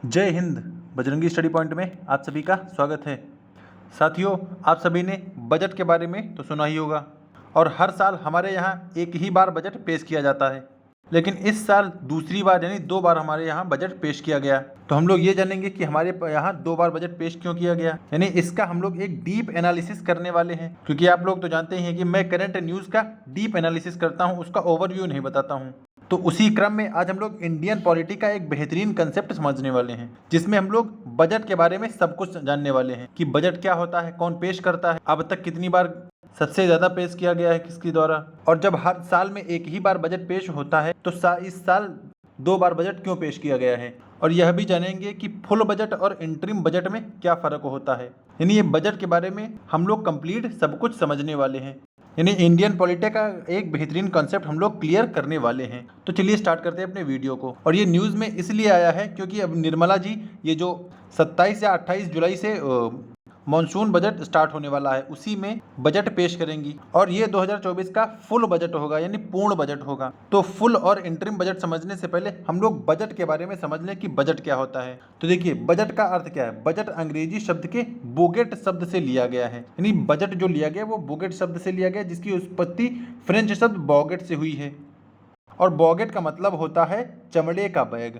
जय Hind. Bajrangi study point में आप सभी का स्वागत है। साथियों, आप सभी ने बजट के बारे में तो सुना ही होगा और हर साल हमारे यहाँ एक ही बार बजट पेश किया जाता है, लेकिन इस साल दूसरी बार यानी 2 बार हमारे यहाँ बजट पेश किया गया। तो हम लोग ये जानेंगे कि हमारे यहाँ 2 बार बजट पेश क्यों किया गया, यानी इसका हम लोग एक डीप एनालिसिस करने वाले हैं। क्योंकि आप लोग तो जानते ही हैं कि मैं करंट न्यूज़ का डीप एनालिसिस करता हूँ, उसका ओवरव्यू नहीं बताता हूँ। तो उसी क्रम में आज हम लोग इंडियन पॉलिटी का एक बेहतरीन कंसेप्ट समझने वाले हैं, जिसमें हम लोग बजट के बारे में सब कुछ जानने वाले हैं कि बजट क्या होता है, कौन पेश करता है, अब तक कितनी बार सबसे ज़्यादा पेश किया गया है किसके द्वारा, और जब हर साल में एक ही बार बजट पेश होता है तो इस साल 2 बार बजट क्यों पेश किया गया है। और यह भी जानेंगे कि फुल बजट और इंटरिम बजट में क्या फ़र्क होता है। यानी ये बजट के बारे में हम लोग कंप्लीट सब कुछ समझने वाले हैं, यानी इंडियन पॉलिटी का एक बेहतरीन कॉन्सेप्ट हम लोग क्लियर करने वाले हैं। तो चलिए स्टार्ट करते हैं अपने वीडियो को। और ये न्यूज़ में इसलिए आया है क्योंकि अब निर्मला जी ये जो 27 या 28 जुलाई से मॉनसून बजट स्टार्ट होने वाला है, उसी में बजट पेश करेंगी और ये 2024 का फुल बजट होगा, यानी पूर्ण बजट होगा। तो फुल और इंटरिम बजट समझने से पहले हम लोग बजट के बारे में समझ लें कि बजट क्या होता है। तो देखिए, बजट का अर्थ क्या है। बजट अंग्रेजी शब्द के बोगेट शब्द से लिया गया है, यानी बजट जो लिया गया वो बोगेट शब्द से लिया गया, जिसकी उत्पत्ति फ्रेंच शब्द बॉगेट से हुई है। और बॉगेट का मतलब होता है चमड़े का बैग।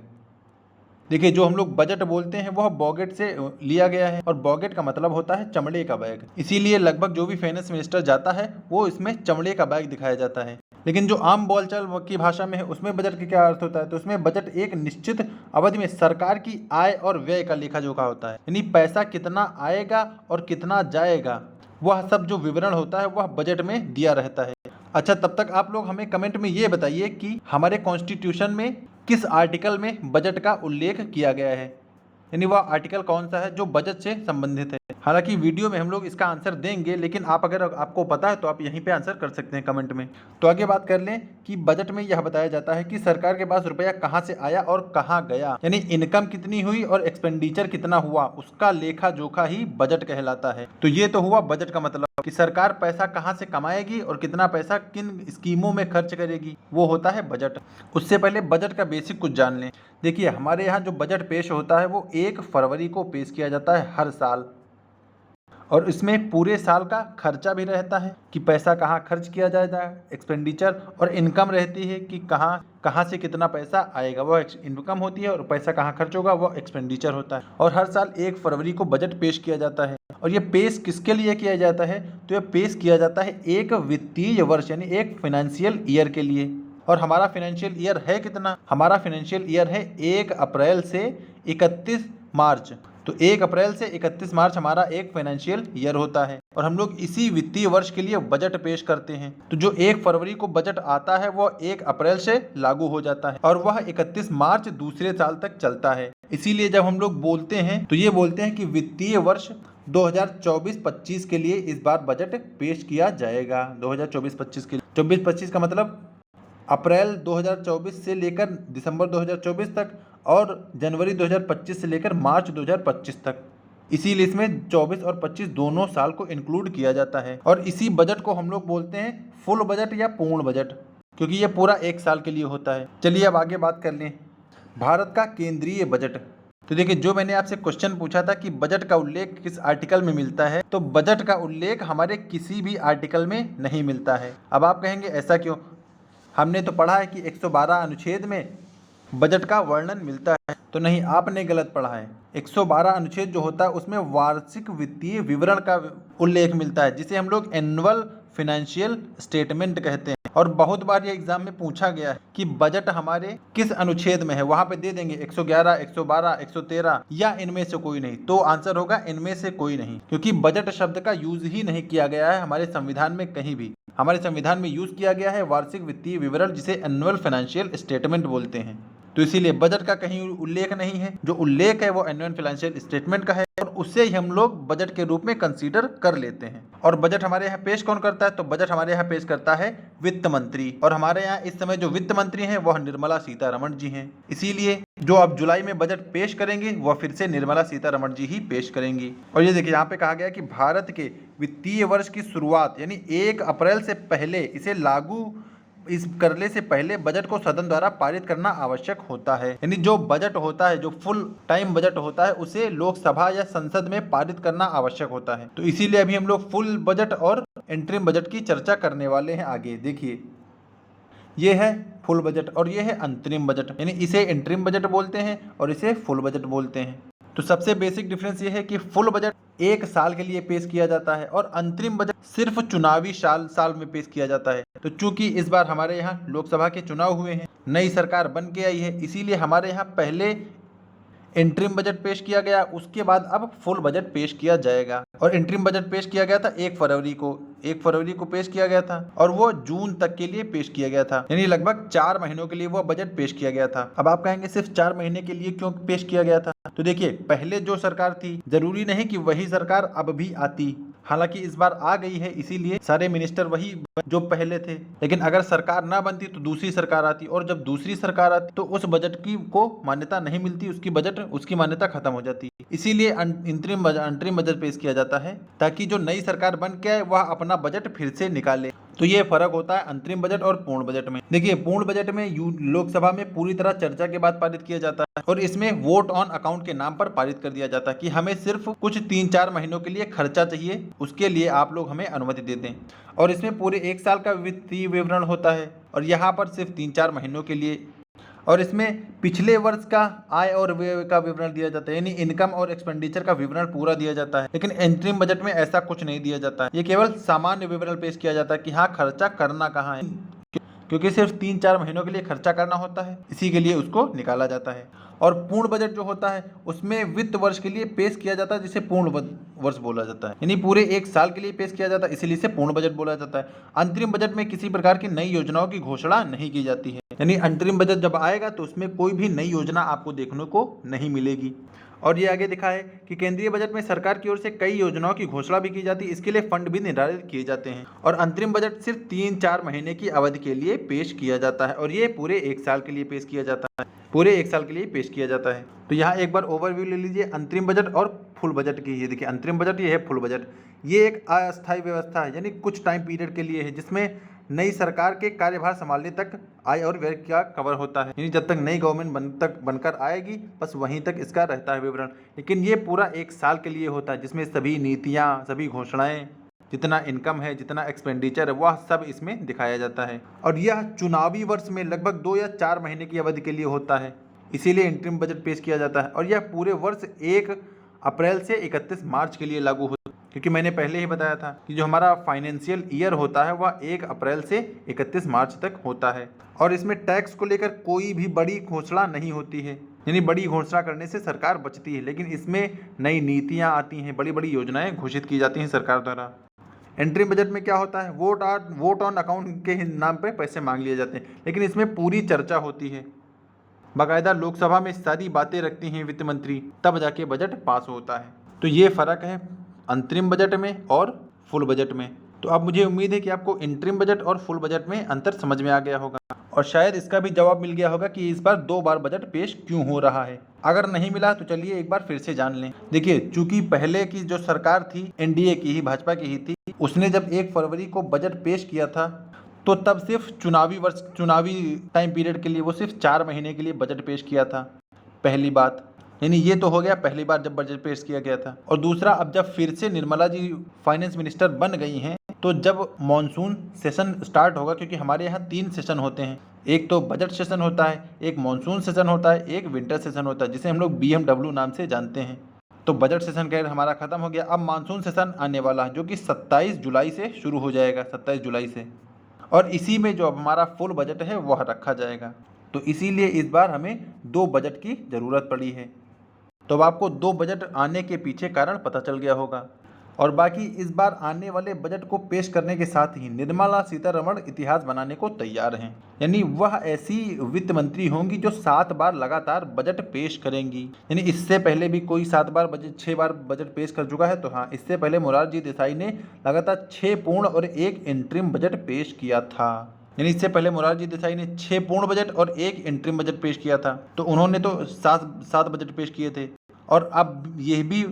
देखिए, जो हम लोग बजट बोलते हैं वह बॉगेट से लिया गया है और बॉगेट का मतलब होता है चमड़े का बैग। इसीलिए लगभग जो भी फाइनेंस मिनिस्टर जाता है वो इसमें चमड़े का बैग दिखाया जाता है। लेकिन जो आम बोलचाल की भाषा में है उसमें बजट का क्या अर्थ होता है, तो उसमें बजट एक निश्चित अवधि में सरकार की आय और व्यय का लेखा जोखा होता है, यानी पैसा कितना आएगा और कितना जाएगा, वह सब जो विवरण होता है वह बजट में दिया रहता है। अच्छा, तब तक आप लोग हमें कमेंट में ये बताइए कि हमारे कॉन्स्टिट्यूशन में किस आर्टिकल में बजट का उल्लेख किया गया है, यानी वह आर्टिकल कौन सा है जो बजट से संबंधित है। हालांकि वीडियो में हम लोग इसका आंसर देंगे, लेकिन आप अगर आपको पता है तो आप यहीं पे आंसर कर सकते हैं कमेंट में। तो आगे बात कर लें कि बजट में यह बताया जाता है कि सरकार के पास रुपया कहाँ से आया और कहाँ गया, यानी इनकम कितनी हुई और एक्सपेंडिचर कितना हुआ, उसका लेखा जोखा ही बजट कहलाता है। तो ये तो हुआ बजट का मतलब कि सरकार पैसा कहाँ से कमाएगी और कितना पैसा किन स्कीमों में खर्च करेगी, वो होता है बजट। उससे पहले बजट का बेसिक कुछ जान लें। देखिए, हमारे यहाँ जो बजट पेश होता है वो 1 फरवरी को पेश किया जाता है हर साल, और इसमें पूरे साल का खर्चा भी रहता है कि पैसा कहाँ खर्च किया जाएगा, एक्सपेंडिचर, और इनकम रहती है कि कहाँ कहाँ से कितना पैसा आएगा, वह इनकम होती है, और पैसा कहाँ खर्च होगा वह एक्सपेंडिचर होता है। और हर साल 1 फरवरी को बजट पेश किया जाता है। और ये पेश किसके लिए किया जाता है, तो यह पेश किया जाता है एक वित्तीय वर्ष यानी एक फाइनेंशियल ईयर के लिए। और हमारा फाइनेंशियल ईयर है कितना, हमारा फाइनेंशियल ईयर है 1 अप्रैल से 31 मार्च। तो 1 अप्रैल से 31 मार्च हमारा एक फाइनेंशियल ईयर होता है और हम लोग इसी वित्तीय वर्ष के लिए बजट पेश करते हैं। तो जो 1 फरवरी को बजट आता है वह 1 अप्रैल से लागू हो जाता है और वह 31 मार्च दूसरे साल तक चलता है। इसीलिए जब हम लोग बोलते हैं तो ये बोलते हैं कि वित्तीय वर्ष 2024-25 के लिए इस बार बजट पेश किया जाएगा। 2024-25 के लिए 24-25 का मतलब अप्रैल 2024 से लेकर दिसंबर 2024 तक और जनवरी 2025 से लेकर मार्च 2025 तक। इसीलिए इसमें 24 और 25 दोनों साल को इंक्लूड किया जाता है। और इसी बजट को हम लोग बोलते हैं फुल बजट या पूर्ण बजट, क्योंकि ये पूरा 1 साल के लिए होता है। चलिए अब आगे बात कर लें भारत का केंद्रीय बजट। तो देखिए, जो मैंने आपसे क्वेश्चन पूछा था कि बजट का उल्लेख किस आर्टिकल में मिलता है, तो बजट का उल्लेख हमारे किसी भी आर्टिकल में नहीं मिलता है। अब आप कहेंगे ऐसा क्यों, हमने तो पढ़ा है कि 112 अनुच्छेद में बजट का वर्णन मिलता है। तो नहीं, आपने गलत पढ़ा है। 112 अनुच्छेद जो होता है उसमें वार्षिक वित्तीय विवरण का उल्लेख मिलता है, जिसे हम लोग एनुअल फाइनेंशियल स्टेटमेंट कहते हैं। और बहुत बार ये एग्जाम में पूछा गया है कि बजट हमारे किस अनुच्छेद में है, वहां पे दे देंगे 111, 112, 113 या इनमें से कोई नहीं। तो आंसर होगा इनमें से कोई नहीं, क्योंकि बजट शब्द का यूज ही नहीं किया गया है हमारे संविधान में कहीं भी। हमारे संविधान में यूज किया गया है वार्षिक वित्तीय विवरण, जिसे एनुअल फाइनेंशियल स्टेटमेंट बोलते हैं। तो इसीलिए बजट का कहीं उल्लेख नहीं है। जो उल्लेख है वो एनुअल फाइनेंशियल स्टेटमेंट का है और उससे ही हम लोग बजट के रूप में कंसीडर कर लेते हैं। और बजट हमारे यहाँ पेश कौन करता है, तो बजट हमारे यहाँ पेश करता है वित्त मंत्री। और हमारे यहाँ इस समय जो वित्त मंत्री हैं वह निर्मला सीतारमण जी हैं। इसीलिए जो अब जुलाई में बजट पेश करेंगे वह फिर से निर्मला सीतारमण जी ही पेश करेंगी। और ये देखिए, यहाँ पे कहा गया कि भारत के वित्तीय वर्ष की शुरुआत यानी 1 अप्रैल से पहले इसे लागू इस करने से पहले बजट को सदन द्वारा पारित करना आवश्यक होता है। यानी जो बजट होता है, जो फुल टाइम बजट होता है, उसे लोकसभा या संसद में पारित करना आवश्यक होता है। तो इसीलिए अभी हम लोग फुल बजट और इंटरिम बजट की चर्चा करने वाले हैं। आगे देखिए, ये है फुल बजट और ये है अंतरिम बजट। यानी इसे इंटरिम बजट बोलते हैं और इसे फुल बजट बोलते हैं। तो सबसे बेसिक डिफरेंस ये है कि फुल बजट एक साल के लिए पेश किया जाता है और अंतरिम बजट सिर्फ चुनावी साल में पेश किया जाता है। तो चूंकि इस बार हमारे यहाँ लोकसभा के चुनाव हुए हैं, नई सरकार बन के आई है, इसीलिए हमारे यहाँ पहले इंटरिम बजट पेश किया गया, उसके बाद अब फुल बजट पेश किया जाएगा। और इंटरिम बजट पेश किया गया था 1 फरवरी को पेश किया गया था और वो जून तक के लिए पेश किया गया था। यानी लगभग 4 महीनों के लिए वो बजट पेश किया गया था। अब आप कहेंगे सिर्फ 4 महीने के लिए क्यों पेश किया गया था? तो देखिए, पहले जो सरकार थी, जरूरी नहीं कि वही सरकार अब भी आती। हालांकि इस बार आ गई है, इसीलिए सारे मिनिस्टर वही जो पहले थे। लेकिन अगर सरकार ना बनती तो दूसरी सरकार आती, और जब दूसरी सरकार आती तो उस बजट की को मान्यता नहीं मिलती, उसकी मान्यता खत्म हो जाती। इसीलिए अंतरिम बजट पेश किया जाता है ताकि जो नई सरकार बन के आए वह अपना बजट फिर से निकाले। तो ये फर्क होता है अंतरिम बजट और पूर्ण बजट में। देखिए, पूर्ण बजट में लोकसभा में पूरी तरह चर्चा के बाद पारित किया जाता है और इसमें वोट ऑन अकाउंट के नाम पर पारित कर दिया जाता है कि हमें सिर्फ कुछ 3-4 महीनों के लिए खर्चा चाहिए, उसके लिए आप लोग हमें अनुमति दे दें। और इसमें पूरे 1 साल का वित्तीय विवरण होता है और यहाँ पर सिर्फ 3-4 महीनों के लिए। और इसमें पिछले वर्ष का आय और व्यय का विवरण दिया जाता है, यानी इनकम और एक्सपेंडिचर का विवरण पूरा दिया जाता है। लेकिन इंटरिम बजट में ऐसा कुछ नहीं दिया जाता है, ये केवल सामान्य विवरण पेश किया जाता है कि हाँ, खर्चा करना कहाँ है, क्योंकि सिर्फ 3-4 महीनों के लिए खर्चा करना होता है, इसी के लिए उसको निकाला जाता है। और पूर्ण बजट जो होता है उसमें वित्त वर्ष के लिए पेश किया जाता है, जिसे पूर्ण वर्ष बोला जाता है। यानी पूरे 1 साल के लिए पेश किया जाता है, इसीलिए इसे पूर्ण बजट बोला जाता है। अंतरिम बजट में किसी प्रकार की नई योजनाओं की घोषणा नहीं की जाती है। यानी अंतरिम बजट जब आएगा तो उसमें कोई भी नई योजना आपको देखने को नहीं मिलेगी। और ये आगे दिखा है कि केंद्रीय बजट में सरकार की ओर से कई योजनाओं की घोषणा भी की जाती है, इसके लिए फंड भी निर्धारित किए जाते हैं। और अंतरिम बजट सिर्फ 3-4 महीने की अवधि के लिए पेश किया जाता है और ये पूरे 1 साल के लिए पेश किया जाता है, तो यहाँ एक बार ओवरव्यू ले लीजिए अंतरिम बजट और फुल बजट की। ये देखिए, अंतरिम बजट, ये है फुल बजट। ये एक अस्थायी व्यवस्था है, यानी कुछ टाइम पीरियड के लिए है, जिसमें नई सरकार के कार्यभार संभालने तक आय और व्यय का कवर होता है। यानी जब तक नई गवर्नमेंट बनकर आएगी, बस वहीं तक इसका रहता है विवरण। लेकिन ये पूरा 1 साल के लिए होता है, जिसमें सभी नीतियाँ, सभी घोषणाएं, जितना इनकम है, जितना एक्सपेंडिचर है, वह सब इसमें दिखाया जाता है। और यह चुनावी वर्ष में लगभग 2 या 4 महीने की अवधि के लिए होता है, इसीलिए इंटरिम बजट पेश किया जाता है। और यह पूरे वर्ष 1 अप्रैल से 31 मार्च के लिए लागू होता है, क्योंकि मैंने पहले ही बताया था कि जो हमारा फाइनेंशियल ईयर होता है वह 1 अप्रैल से 31 मार्च तक होता है। और इसमें टैक्स को लेकर कोई भी बड़ी घोषणा नहीं होती है, यानी बड़ी घोषणा करने से सरकार बचती है। लेकिन इसमें नई नीतियाँ आती हैं, बड़ी बड़ी योजनाएं घोषित की जाती हैं सरकार द्वारा। इंटरिम बजट में क्या होता है, वोट ऑन अकाउंट के नाम पे पैसे मांग लिए जाते हैं, लेकिन इसमें पूरी चर्चा होती है, बाकायदा लोकसभा में सारी बातें रखती हैं वित्त मंत्री, तब जाके बजट पास होता है। तो ये फ़र्क है अंतरिम बजट में और फुल बजट में। तो अब मुझे उम्मीद है कि आपको इंटरिम बजट और फुल बजट में अंतर समझ में आ गया होगा, और शायद इसका भी जवाब मिल गया होगा कि इस बार 2 बार बजट पेश क्यों हो रहा है। अगर नहीं मिला तो चलिए एक बार फिर से जान लें। देखिए, चूंकि पहले की जो सरकार थी, एनडीए की ही, भाजपा की ही थी, उसने जब 1 फरवरी को बजट पेश किया था तो तब सिर्फ चुनावी टाइम पीरियड के लिए वो सिर्फ 4 महीने के लिए बजट पेश किया था, पहली बात। यानी ये तो हो गया पहली बार जब बजट पेश किया गया था। और दूसरा, अब जब फिर से निर्मला जी फाइनेंस मिनिस्टर बन गई हैं, तो जब मॉनसून सेशन स्टार्ट होगा, क्योंकि हमारे यहाँ 3 सेशन होते हैं, एक तो बजट सेशन होता है, एक मॉनसून सेशन होता है, एक विंटर सेशन होता है, जिसे हम लोग BMW नाम से जानते हैं। तो बजट सेशन खैर हमारा खत्म हो गया, अब मानसून सेशन आने वाला है, जो कि 27 जुलाई से शुरू हो जाएगा, 27 जुलाई से। और इसी में जो अब हमारा फुल बजट है वह रखा जाएगा। तो इसीलिए इस बार हमें 2 बजट की ज़रूरत पड़ी है। तो अब आपको 2 बजट आने के पीछे कारण पता चल गया होगा। और बाकी इस बार आने वाले बजट को पेश करने के साथ ही निर्मला सीतारमण इतिहास बनाने को तैयार हैं। यानी वह ऐसी वित्त मंत्री होंगी जो 7 बार लगातार बजट पेश करेंगी। यानी इससे पहले भी कोई 7 बार बजट 6 बार बजट पेश कर चुका है, तो हाँ, इससे पहले मोरारजी देसाई ने लगातार 6 पूर्ण और 1 इंटरिम बजट पेश किया था। यानी इससे पहले मोरारजी देसाई ने 6 पूर्ण बजट और 1 इंटरिम बजट पेश किया था, तो उन्होंने तो 7 बजट पेश किए थे। और अब यह भी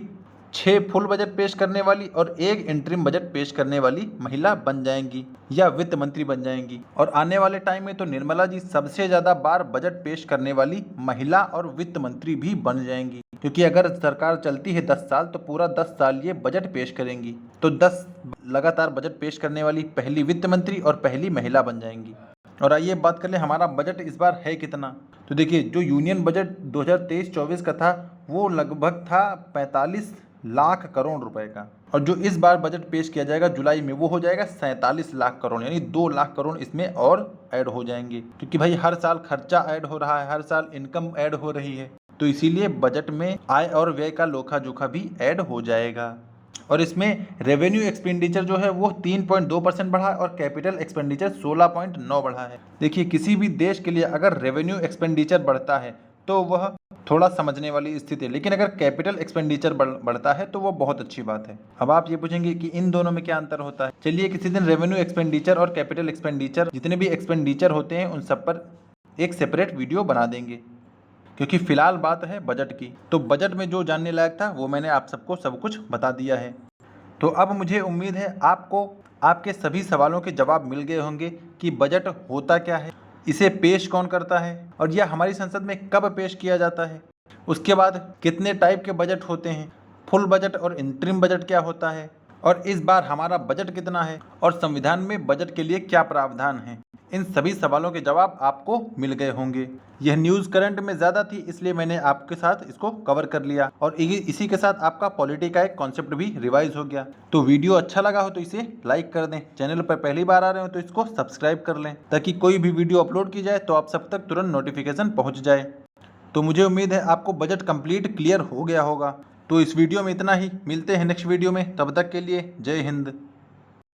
6 फुल बजट पेश करने वाली और 1 इंटरिम बजट पेश करने वाली महिला बन जाएंगी या वित्त मंत्री बन जाएंगी। और आने वाले टाइम में तो निर्मला जी सबसे ज़्यादा बार बजट पेश करने वाली महिला और वित्त मंत्री भी बन जाएंगी, क्योंकि अगर सरकार चलती है 10 साल तो पूरा 10 साल ये बजट पेश करेंगी। तो 10 लगातार बजट पेश करने वाली पहली वित्त मंत्री और पहली महिला बन जाएंगी। और आइए बात कर ले हमारा बजट इस बार है कितना। तो देखिए, जो यूनियन बजट 2023-24 का था वो लगभग था 45 लाख करोड़ रुपए का, और जो इस बार बजट पेश किया जाएगा जुलाई में वो हो जाएगा 47 लाख करोड़, यानी 2 लाख करोड़ इसमें और ऐड हो जाएंगे। क्योंकि भाई हर साल खर्चा ऐड हो रहा है, हर साल इनकम ऐड हो रही है, तो इसीलिए बजट में आय और व्यय का लोखा जोखा भी ऐड हो जाएगा। और इसमें रेवेन्यू एक्सपेंडिचर जो है वो 3.2% बढ़ा है और कैपिटल एक्सपेंडिचर 16.9 बढ़ा है। देखिए, किसी भी देश के लिए अगर रेवेन्यू एक्सपेंडिचर बढ़ता है तो वह थोड़ा समझने वाली स्थिति है, लेकिन अगर कैपिटल एक्सपेंडिचर बढ़ता है तो वो बहुत अच्छी बात है। अब आप ये पूछेंगे कि इन दोनों में क्या अंतर होता है। चलिए किसी दिन रेवेन्यू एक्सपेंडिचर और कैपिटल एक्सपेंडिचर जितने भी एक्सपेंडिचर होते हैं उन सब पर एक सेपरेट वीडियो बना देंगे, क्योंकि फिलहाल बात है बजट की। तो बजट में जो जानने लायक था वो मैंने आप सबको सब कुछ बता दिया है। तो अब मुझे उम्मीद है आपको आपके सभी सवालों के जवाब मिल गए होंगे कि बजट होता क्या है, इसे पेश कौन करता है, और यह हमारी संसद में कब पेश किया जाता है, उसके बाद कितने टाइप के बजट होते हैं, फुल बजट और इंटरिम बजट क्या होता है, और इस बार हमारा बजट कितना है, और संविधान में बजट के लिए क्या प्रावधान है। इन सभी सवालों के जवाब आपको मिल गए होंगे। यह न्यूज़ करंट में ज़्यादा थी इसलिए मैंने आपके साथ इसको कवर कर लिया, और इसी के साथ आपका पॉलिटी का एक कॉन्सेप्ट भी रिवाइज हो गया। तो वीडियो अच्छा लगा हो तो इसे लाइक कर दें, चैनल पर पहली बार आ रहे हो तो इसको सब्सक्राइब कर लें, ताकि कोई भी वीडियो अपलोड की जाए तो आप सब तक तुरंत नोटिफिकेशन पहुँच जाए। तो मुझे उम्मीद है आपको बजट कंप्लीट क्लियर हो गया होगा। तो इस वीडियो में इतना ही, मिलते हैं नेक्स्ट वीडियो में, तब तक के लिए जय हिंद।